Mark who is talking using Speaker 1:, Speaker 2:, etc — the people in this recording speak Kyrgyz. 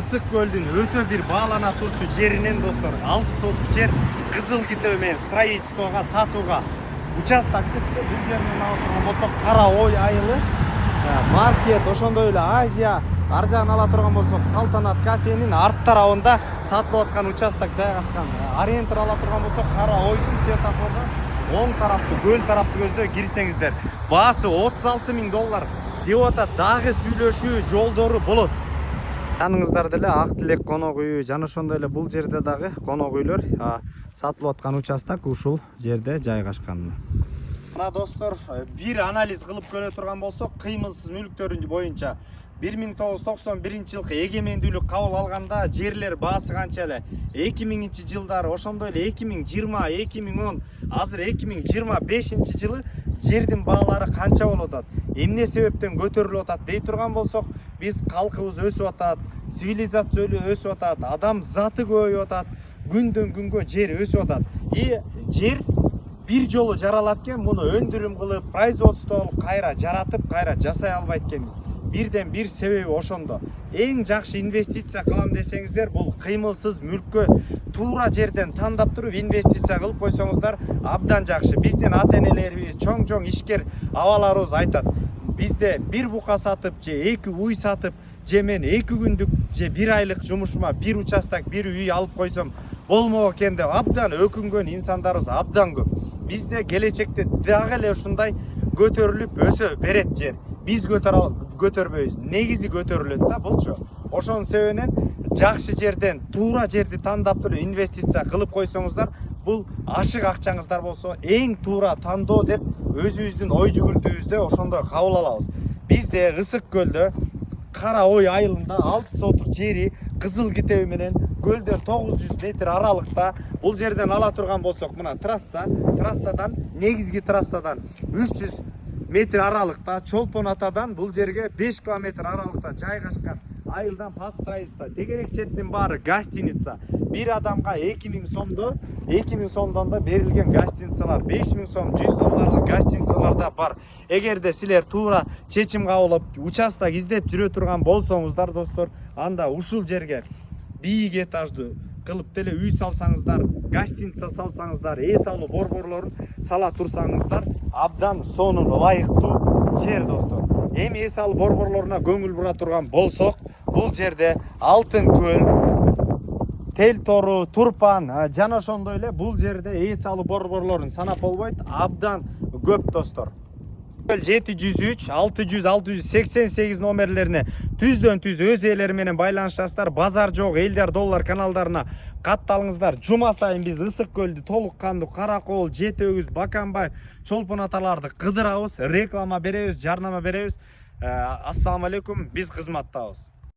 Speaker 1: Ысык көлдүн өтө бир баалана турчу жеринен достор 6 сотук жер кызыл китеби менен строительствого сатууга участок чыкты. Бул жерден ала турган болсок Кара Ой айылы, маркет, ошондой эле Азия, ар жагын ала турган болсок Салтанат кафенин арт тарабында сатылып аткан участок жайгашкан. Ориентир ала турган болсок Кара Ойдун светофордон оң тараптуу көл тараптуу көздөй кирсеңиздер баасы $36.000 деп атат. Дагы сүйлөшүү жолдору болот. Жаныңыздарда эле Ак Тилек конок үйү жана ошондой эле бул жерде дагы конок үйлөр сатылып аткан участок ушул жерде жайгашкан. Мына достор, бир анализ кылып көрө турган болсок, кыймылсыз мүлктөрүн боюнча 1991 жылкы эгемендүүлүк кабыл алганда жерлер баасы канча эле, 2000-жылдары, ошондой эле 2020, 2010, азыр 2025-жылы жердин баалары канча болуп атат, эмне себептен көтөрүлүп атат дей турган болсок, биз калкыбыз өсүп атат, цивилизация өсүп атат, адам заты көбөйүп атат, күндөн күнгө жер өсүп атат. Жер бир жолу жаралат экен, муну өндүрүм кылып, производство кылып кайра жаратып, кайра жасай албайт экенбиз. Бирден бир себеби ошондо. Эң жакшы инвестиция кылам десеңиздер, бул кыймылсыз мүлккө туура жерден тандап туруп инвестиция кылып койсоңуздар абдан жакшы. Биздин ата-энелерибиз, чоң ишкер абаларыбыз айтат. Бизде бир бука сатып же 2 уй сатып, же мен 2 күндүк же 1 айлык жумушума бир участок, бир үй алып койсом болмок экен деп абдан өкүнгөн инсандарыбыз абдан көп. Бизде келечекте дагы эле ушундай көтөрүлүп өсө берет жер. Биз көтөрбөйбүз, негизи көтөрүлөт да булчу. Ошонун себебинен жакшы жерден, туура жерди тандап туруп инвестиция кылып койсоңуздар, бул ашык акчаңыздар болсо эң туура тандоо деп өзүбүздүн ой жүгүртүүбүздө ошондой кабыл алабыз. Бизде Ысык көлдө Кара Ой айылында 6 сотук жери кызыл китеби менен көлдөн 900 метр аралыкта. Бул жерден ала турган болсок, мына трассадан, негизги трассадан 300 метр аралыкта, Чолпон атадан бул жерге 5 километр аралыкта жайгашкан. Айылдан пастроительство, тегерек жердин баары гостиница. Бир адамга 2000 сомдо, 2000 сомдон да берилген гостиницалар, 5000 сом, $100 гостиницалар да бар. Эгерде силер туура чечим кабыл алып, участок издеп жүрө турган болсоңуздар, достор, анда ушул жерге бийик этаждуу кылып деле үй салсаңыздар, гостиница салсаңыздар, эс алуу борборлорун сала турсаңыздар, абдан сонун ылайыктуу жер, достор. Эми эс алуу борборлоруна көңүл бура турган болсок, бул жерде Алтын көл, Тел тору, Турпан жана ошондой эле бул жерде эс алуу борборлорун санап болбойт, абдан көп, достор. 703 600 688 номерлерине түздөн түз өз ээлери менен байланышасыздар. Базар жок элдер доллар каналдарына катталыңыздар. Жума сайын биз Ысык көлдү толук кандуу Каракол, Жети Өгүз, Баканбай, Чолпон аталарды кыдырабыз, реклама беребиз, жарнама беребиз. Ассаламу алейкум, биз кызматтабыз.